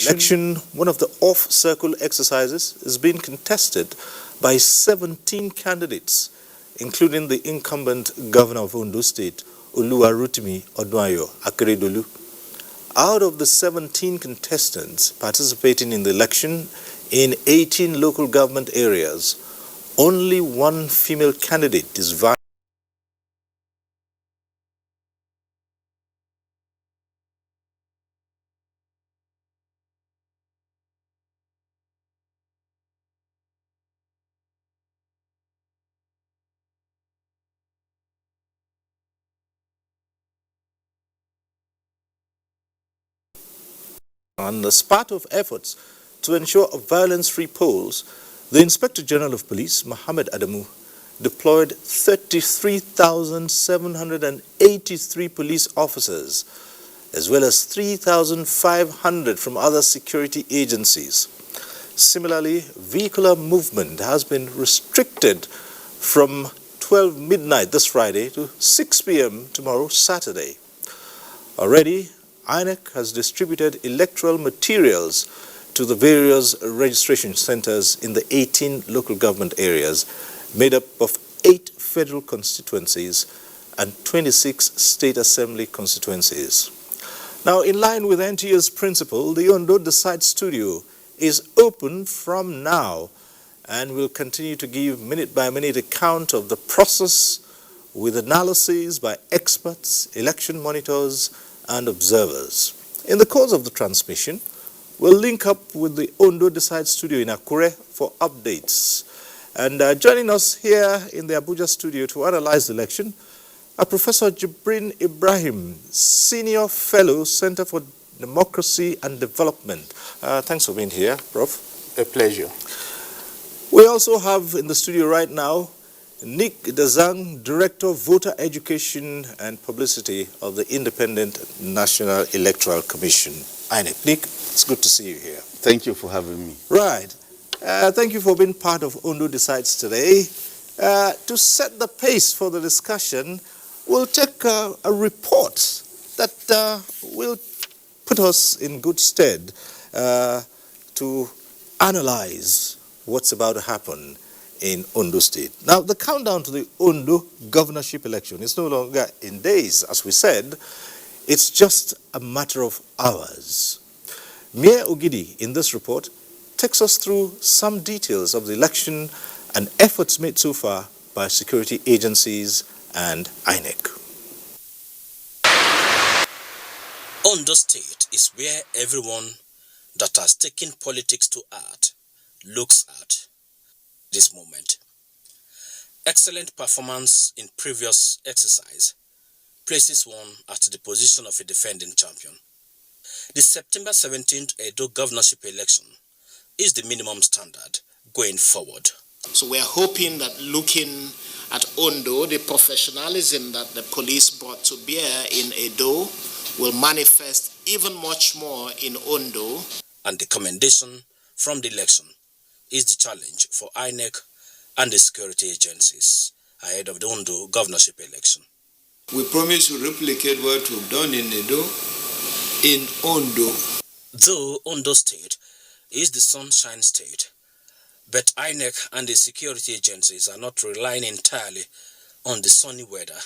Election, one of the off-circle exercises, is being contested by 17 candidates, including the incumbent governor of Ondo State, Oluwarotimi Odnayo Akeredolu. Out of the 17 contestants participating in the election in 18 local government areas, only one female candidate is vying on as part of efforts to ensure violence-free polls. The Inspector General of Police, Mohammed Adamu, deployed 33,783 police officers, as well as 3,500 from other security agencies. Similarly, vehicular movement has been restricted from 12 midnight this Friday to 6 p.m. tomorrow, Saturday. Already, INEC has distributed electoral materials to the various registration centers in the 18 local government areas, made up of 8 federal constituencies and 26 state assembly constituencies. Now, in line with NTA's principle, the Ondo Decide Studio is open from now and will continue to give minute-by-minute account of the process with analyses by experts, election monitors, and observers. In the course of the transmission, we'll link up with the Ondo Decide Studio in Akure for updates. And joining us here in the Abuja studio to analyze the election are Professor Jibrin Ibrahim, Senior Fellow, Center for Democracy and Development. Thanks for being here, Prof. A pleasure. We also have in the studio right now Nick Dazang, Director of Voter Education and Publicity of the Independent National Electoral Commission, INEC. Nick, it's good to see you here. Thank you for having me. Right. Thank you for being part of Ondo Decides today. To set the pace for the discussion, we'll take a report that will put us in good stead to analyze what's about to happen in Ondo State. Now, the countdown to the Ondo governorship election is no longer in days, as we said. It's just a matter of hours. Mia Ogidi, in this report, takes us through some details of the election and efforts made so far by security agencies and INEC. Ondo State is where everyone that has taken politics to heart looks at this moment. Excellent performance in previous exercise places one at the position of a defending champion. The September 17th Edo governorship election is the minimum standard going forward. So we are hoping that looking at Ondo, the professionalism that the police brought to bear in Edo will manifest even much more in Ondo. And the commendation from the election is the challenge for INEC and the security agencies ahead of the Ondo governorship election. We promise to replicate what we've done in Edo, in Ondo. Though Ondo State is the sunshine state, but INEC and the security agencies are not relying entirely on the sunny weather,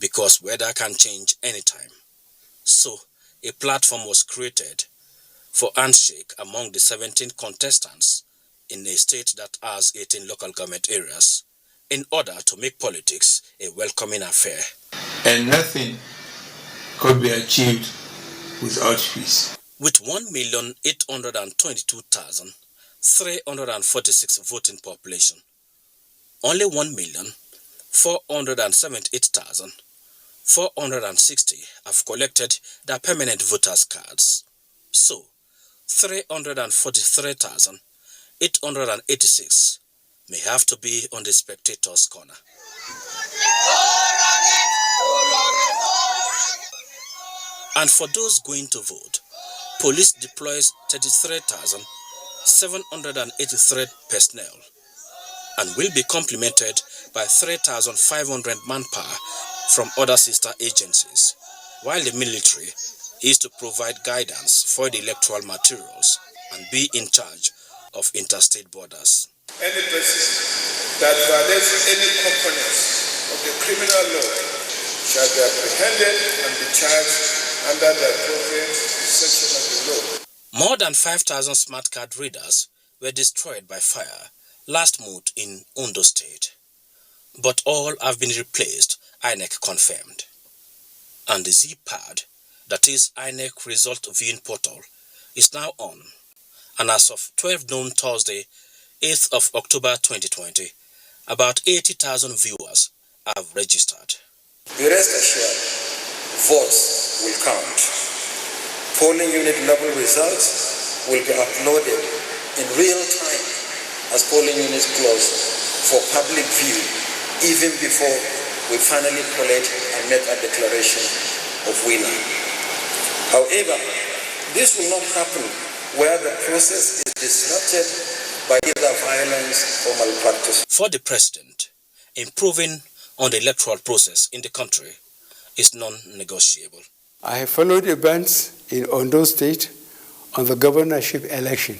because weather can change anytime. So, a platform was created for handshake among the 17 contestants in a state that has 18 local government areas, in order to make politics a welcoming affair. And nothing could be achieved without peace. With 1,822,346 voting population, only 1,478,460 have collected their permanent voters' cards. So, 343,886 may have to be on the spectators' corner. And for those going to vote, police deploys 33,783 personnel and will be complemented by 3,500 manpower from other sister agencies, while the military is to provide guidance for the electoral materials and be in charge of interstate borders. Any person that violates any components of the criminal law shall be apprehended and be charged under the appropriate section of the law. More than 5,000 smart card readers were destroyed by fire last month in Ondo State, but all have been replaced, INEC confirmed. And the Z-Pad, that is INEC Result Viewing Portal, is now on, and as of 12 noon Thursday, 8th of October 2020, about 80,000 viewers have registered. Be rest assured, votes will count. Polling unit level results will be uploaded in real time as polling units close for public view, even before we finally collate and make a declaration of winner. However, this will not happen where the process is disrupted by either violence or malpractice. For the president, improving on the electoral process in the country is non-negotiable. I have followed events in Ondo State on the governorship election.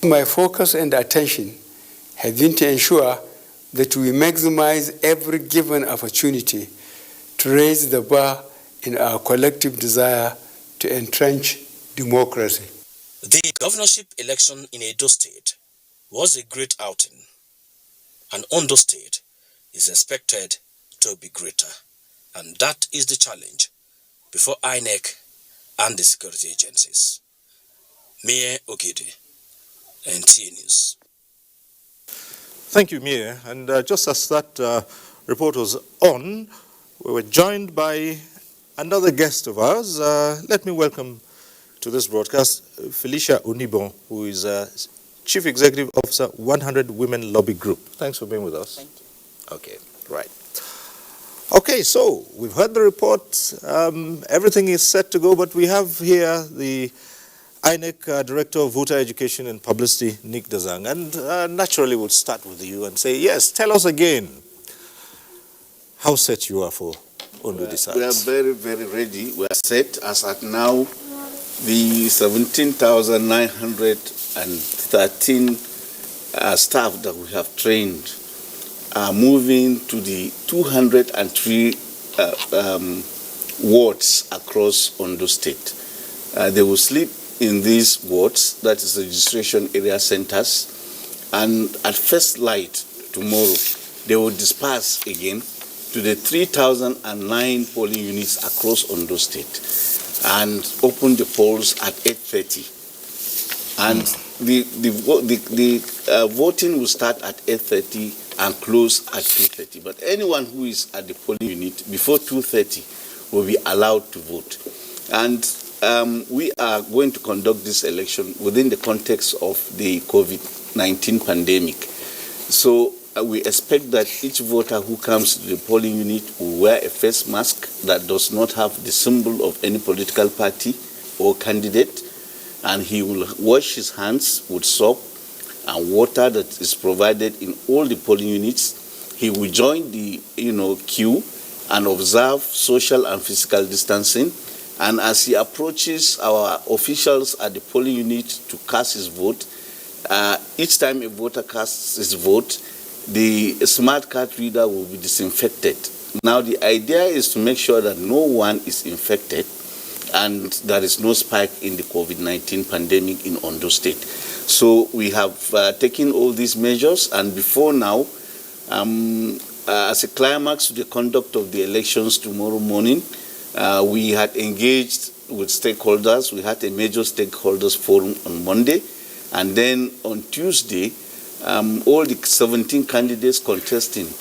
My focus and attention have been to ensure that we maximize every given opportunity to raise the bar in our collective desire to entrench democracy. The governorship election in Edo State was a great outing, and Ondo State is expected to be greater, and that is the challenge before INEC and the security agencies. Mayor Ogidi, NTA News. Thank you, Mia. And just as that report was on, we were joined by another guest of ours. Let me welcome to this broadcast Felicia Onibon, who is Chief Executive Officer, 100 Women Lobby Group. Thanks for being with us. Thank you. Okay, right. Okay, so we've heard the report. Everything is set to go, but we have here the INEC Director of Voter Education and Publicity, Nick Dazang. And naturally, we'll start with you and say, yes, tell us again how set you are for Ondo Decides. We are very, very ready. We are set. As at now, the 17,913 staff that we have trained are moving to the 203 wards across Ondo State. They will sleep in these wards, that is registration area centers, and at first light tomorrow, they will disperse again to the 3,009 polling units across Ondo State and open the polls at 8:30. And the voting will start at 8:30 and close at 2:30. But anyone who is at the polling unit before 2:30 will be allowed to vote. And we are going to conduct this election within the context of the COVID-19 pandemic. So we expect that each voter who comes to the polling unit will wear a face mask that does not have the symbol of any political party or candidate, and he will wash his hands with soap and water that is provided in all the polling units. He will join the queue and observe social and physical distancing. And as he approaches our officials at the polling unit to cast his vote, each time a voter casts his vote, the smart card reader will be disinfected. Now, the idea is to make sure that no one is infected and there is no spike in the COVID-19 pandemic in Ondo State. So we have taken all these measures, and before now, as a climax to the conduct of the elections tomorrow morning, we had engaged with stakeholders. We had a major stakeholders forum on Monday, and then on Tuesday, all the 17 candidates contesting,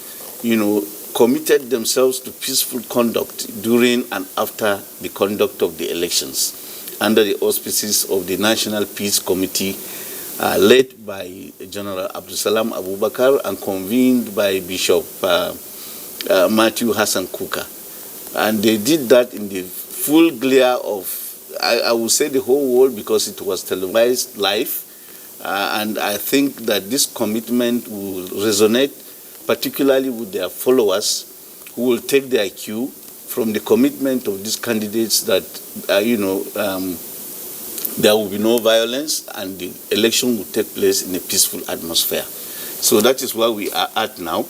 committed themselves to peaceful conduct during and after the conduct of the elections under the auspices of the National Peace Committee, led by General Abdusalam Abubakar and convened by Bishop Matthew Hassan Kuka. And they did that in the full glare of, I would say, the whole world, because it was televised live. And I think that this commitment will resonate particularly with their followers, who will take their cue from the commitment of these candidates that, there will be no violence and the election will take place in a peaceful atmosphere. So that is where we are at now.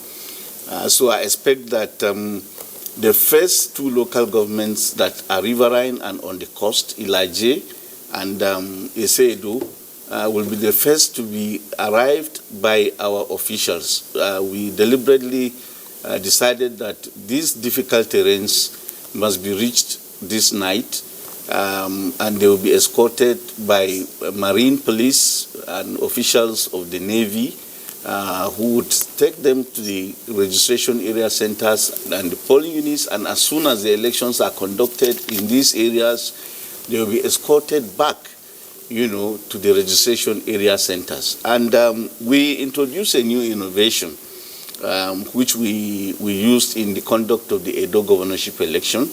So I expect that the first two local governments that are riverine and on the coast, Ilaje and Edo, will be the first to be arrived by our officials. We deliberately decided that these difficult terrains must be reached this night, and they will be escorted by Marine Police and officials of the Navy, who would take them to the registration area centers and the polling units, and as soon as the elections are conducted in these areas, they will be escorted back, to the registration area centers. And we introduced a new innovation, which we used in the conduct of the Edo governorship election,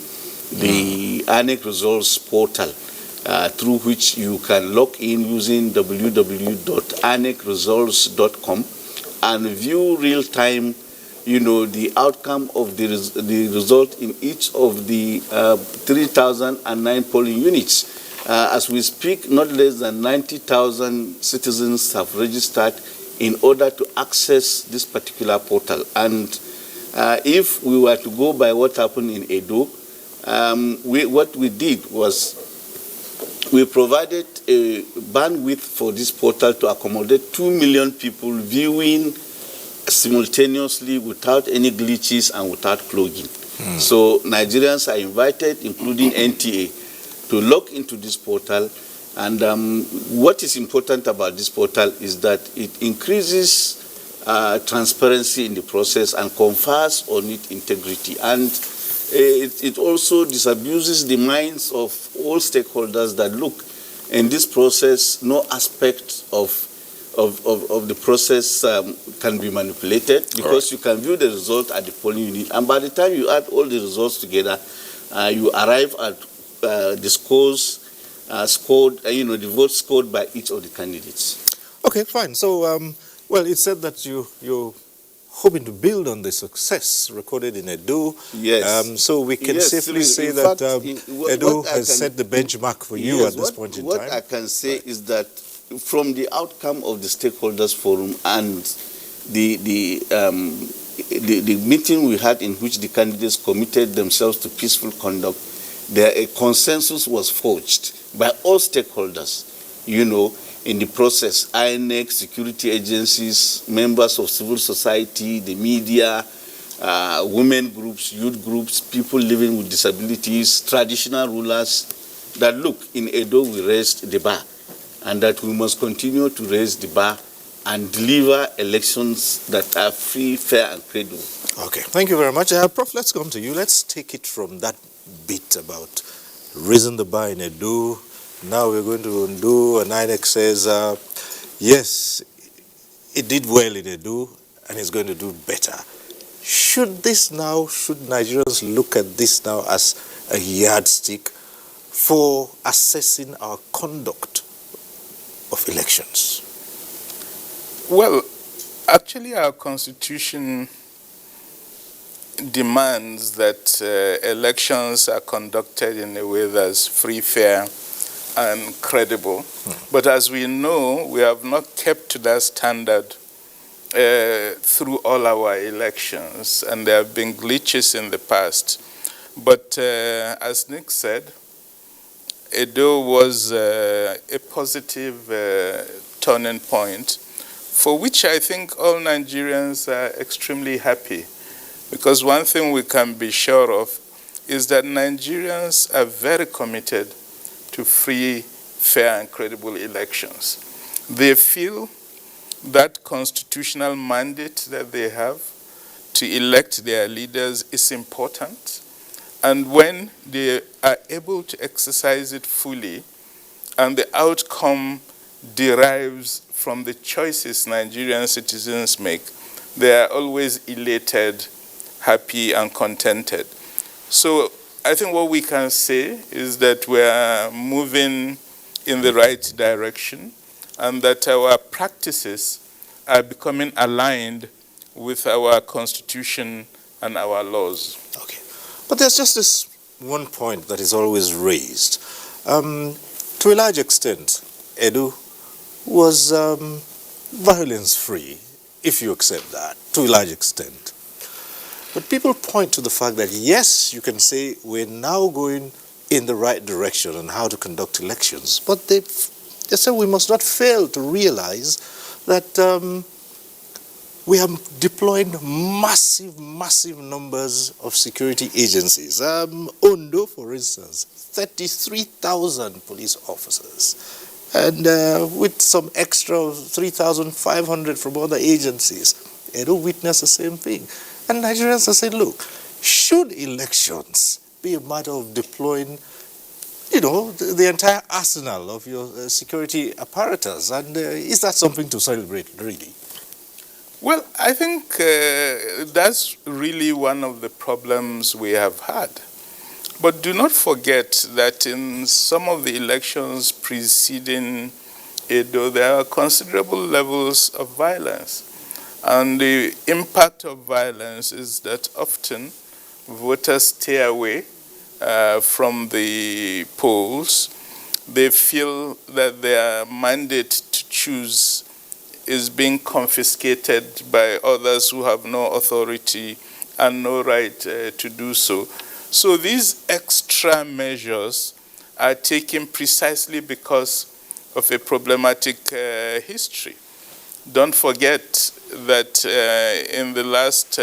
the ANEC results portal, through which you can log in using www.anecresults.com and view real-time, the outcome of the result in each of the 3,009 polling units. As we speak, not less than 90,000 citizens have registered in order to access this particular portal. And if we were to go by what happened in Edo, what we did was we provided a bandwidth for this portal to accommodate 2 million people viewing simultaneously without any glitches and without clogging. So Nigerians are invited, including NTA, to log into this portal. And what is important about this portal is that it increases transparency in the process and confers on it integrity. And it also disabuses the minds of all stakeholders that, look, in this process, no aspect of the process can be manipulated, because you can view the result at the polling unit. And by the time you add all the results together, you arrive at the scores scored, the votes scored by each of the candidates. Okay, fine. So, well, it said that you're hoping to build on the success recorded in Edo. Yes. So we can safely say that Edo has set the benchmark for you at this point in time. What I can say is that from the outcome of the stakeholders forum and the meeting we had in which the candidates committed themselves to peaceful conduct, a consensus was forged by all stakeholders, in the process: INEC, security agencies, members of civil society, the media, women groups, youth groups, people living with disabilities, traditional rulers, that, look, in Edo we raised the bar, and that we must continue to raise the bar and deliver elections that are free, fair, and credible. Okay, thank you very much. Prof, let's come to you. Let's take it from that bit about raising the bar in Edo. Now we're going to Ondo, and INEC says, yes, it did well in Edo, and it's going to do better. Should Nigerians look at this now as a yardstick for assessing our conduct of elections? Well, actually our constitution demands that elections are conducted in a way that's free, fair, and credible. But as we know, we have not kept to that standard through all our elections, and there have been glitches in the past. But as Nick said, Edo was a positive turning point, for which I think all Nigerians are extremely happy. Because one thing we can be sure of is that Nigerians are very committed to free, fair, and credible elections. They feel that constitutional mandate that they have to elect their leaders is important. And when they are able to exercise it fully, and the outcome derives from the choices Nigerian citizens make, they are always elated, happy, and contented. So I think what we can say is that we are moving in the right direction, and that our practices are becoming aligned with our constitution and our laws. Okay. But there's just this one point that is always raised. To a large extent, Edo was violence-free, if you accept that, to a large extent. But people point to the fact that, yes, you can say we're now going in the right direction on how to conduct elections, but they say we must not fail to realize that we are deploying massive numbers of security agencies. Ondo, for instance, 33,000 police officers. And with some extra 3,500 from other agencies, Edo witnessed the same thing. And Nigerians are saying, look, should elections be a matter of deploying, the entire arsenal of your security apparatus? And is that something to celebrate, really? Well, I think that's really one of the problems we have had. But do not forget that in some of the elections preceding Edo, there are considerable levels of violence. And the impact of violence is that often voters stay away from the polls. They feel that their mandate to choose is being confiscated by others who have no authority and no right to do so. So these extra measures are taken precisely because of a problematic history. Don't forget that in the last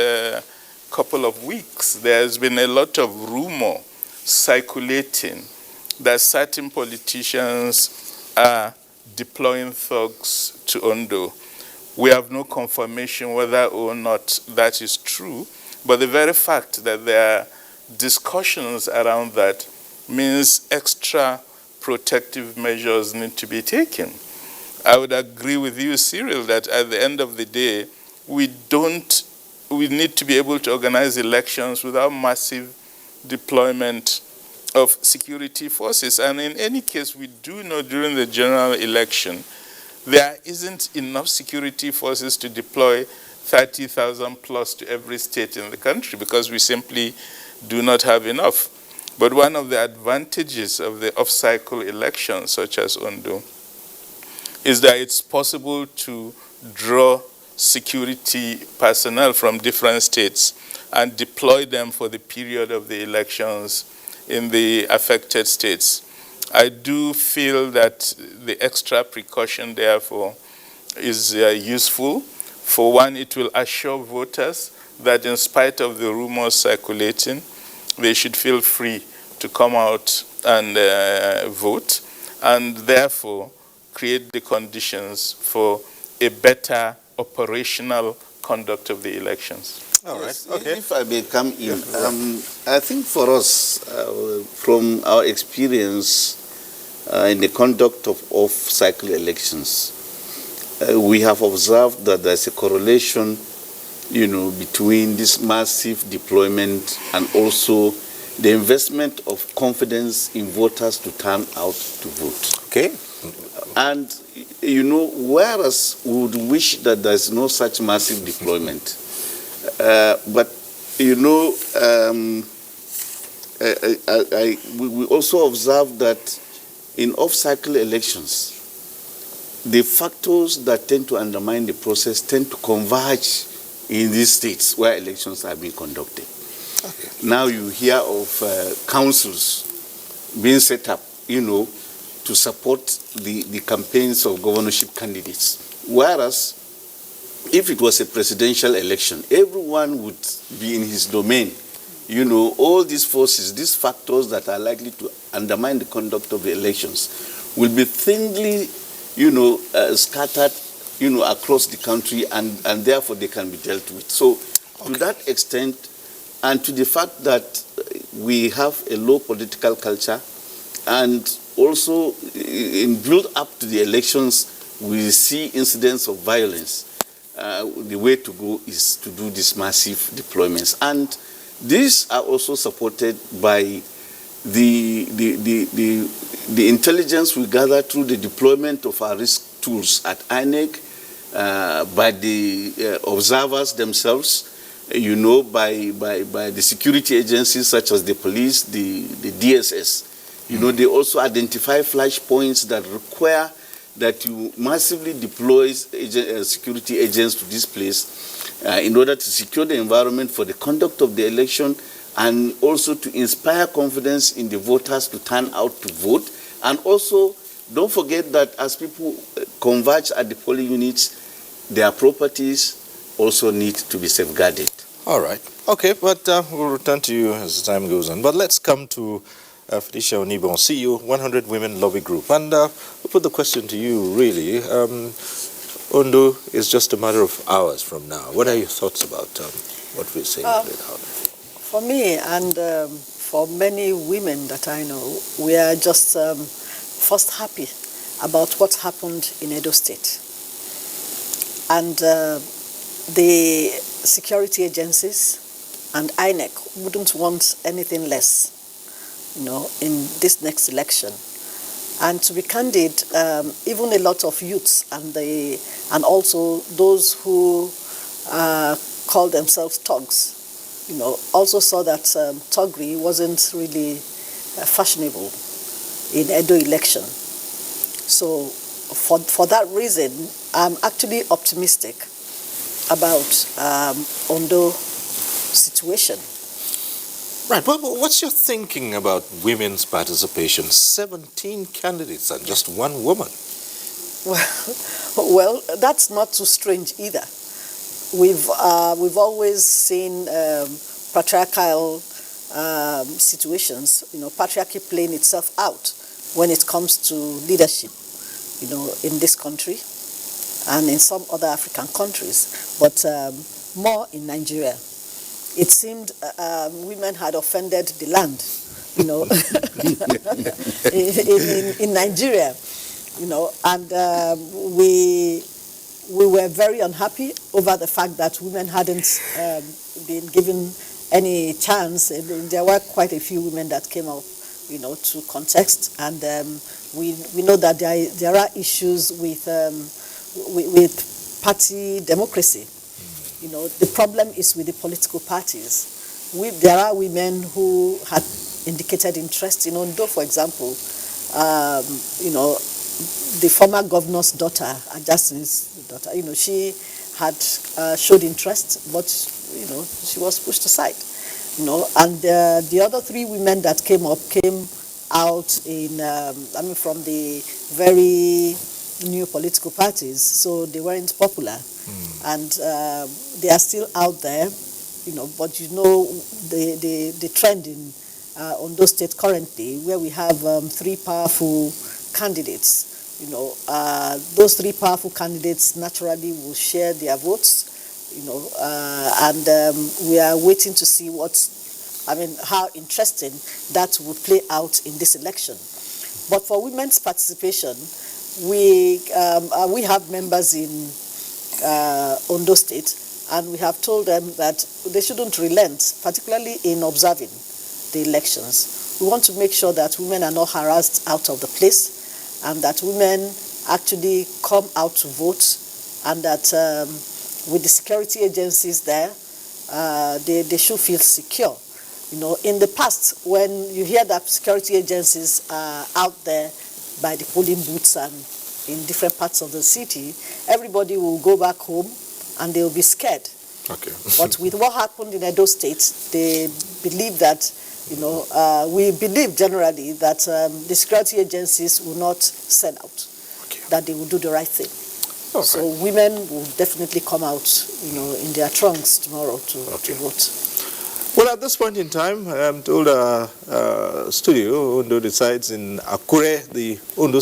couple of weeks, there has been a lot of rumor circulating that certain politicians are deploying thugs to Ondo. We have no confirmation whether or not that is true, but the very fact that there are discussions around that means extra protective measures need to be taken. I would agree with you, Cyril, that at the end of the day, we need to be able to organize elections without massive deployment of security forces. And in any case, we do know during the general election, there isn't enough security forces to deploy 30,000 plus to every state in the country because we simply do not have enough. But one of the advantages of the off-cycle elections, such as Ondo, is that it's possible to draw security personnel from different states and deploy them for the period of the elections in the affected states. I do feel that the extra precaution, therefore, is useful. For one, it will assure voters that in spite of the rumors circulating, they should feel free to come out and vote, and therefore create the conditions for a better operational conduct of the elections. All right. Yes, Okay. if I may come in, I think for us, from our experience in the conduct of off-cycle elections, we have observed that there's a correlation, between this massive deployment and also the investment of confidence in voters to turn out to vote. Okay. And, whereas we would wish that there's no such massive deployment, but, we also observe that in off-cycle elections, the factors that tend to undermine the process tend to converge in these states where elections are being conducted. Okay. Now you hear of councils being set up, to support the campaigns of governorship candidates. Whereas, if it was a presidential election, everyone would be in his domain. All these forces, these factors that are likely to undermine the conduct of the elections will be thinly, scattered, across the country, and therefore they can be dealt with. So, to that extent, and to the fact that we have a low political culture, and also in build up to the elections, we see incidents of violence. The way to go is to do these massive deployments. And these are also supported by the intelligence we gather through the deployment of our risk tools at INEC, by the observers themselves, you know, by the security agencies such as the police, the DSS. You know, they also identify flash points that require that you massively deploy security agents to this place in order to secure the environment for the conduct of the election, and also to inspire confidence in the voters to turn out to vote. And also, don't forget that as people converge at the polling units, their properties also need to be safeguarded. All right. Okay, but we'll return to you as time goes on. But let's come to Felicia Onibon, CEO, 100 Women Lobby Group. And we'll put the question to you, really. Ondo is just a matter of hours from now. What are your thoughts about what we're saying right now? For me and for many women that I know, we are just first happy about what happened in Edo State. And the security agencies and INEC wouldn't want anything less, you know, in this next election. And to be candid, even a lot of youths and also those who call themselves thugs, you know, also saw that thuggery wasn't really fashionable in Edo election. So for that reason, I'm actually optimistic about Ondo situation. Right, but what's your thinking about women's participation? 17 candidates and just one woman. Well, that's not too strange either. We've always seen patriarchal situations, you know, patriarchy playing itself out when it comes to leadership, you know, in this country and in some other African countries, but more in Nigeria. It seemed women had offended the land, you know, in Nigeria, you know, and we were very unhappy over the fact that women hadn't been given any chance. There were quite a few women that came up, you know, to contest, and we know that there are issues with party democracy. You know, the problem is with the political parties. There are women who had indicated interest in Ondo, for example. You know, the former governor's daughter, Justin's daughter, you know, she had showed interest, but, you know, she was pushed aside. You know, and the other three women that came out in, I mean, from the very new political parties, so they weren't popular. And they are still out there, you know, but you know the trend in Ondo State currently, where we have three powerful candidates, you know, those three powerful candidates naturally will share their votes, you know, and we are waiting to see how interesting that will play out in this election. But for women's participation, we have members in Ondo State, and we have told them that they shouldn't relent, particularly in observing the elections. We want to make sure that women are not harassed out of the place, and that women actually come out to vote, and that with the security agencies there, they should feel secure. You know, in the past, when you hear that security agencies are out there by the polling booths and in different parts of the city, everybody will go back home and they will be scared. Okay. But with what happened in Edo State, they believe that, you know, we believe generally that the security agencies will not sell out, that they will do the right thing. Okay. So women will definitely come out, you know, in their trunks tomorrow to vote. Well, at this point in time, I'm told our studio, Ondo resides in Akure, the Ondo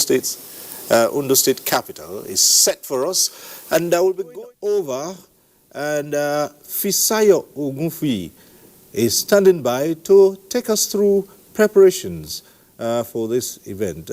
State capital, is set for us, and I will be going over, and Fisayo Ogunfi is standing by to take us through preparations for this event.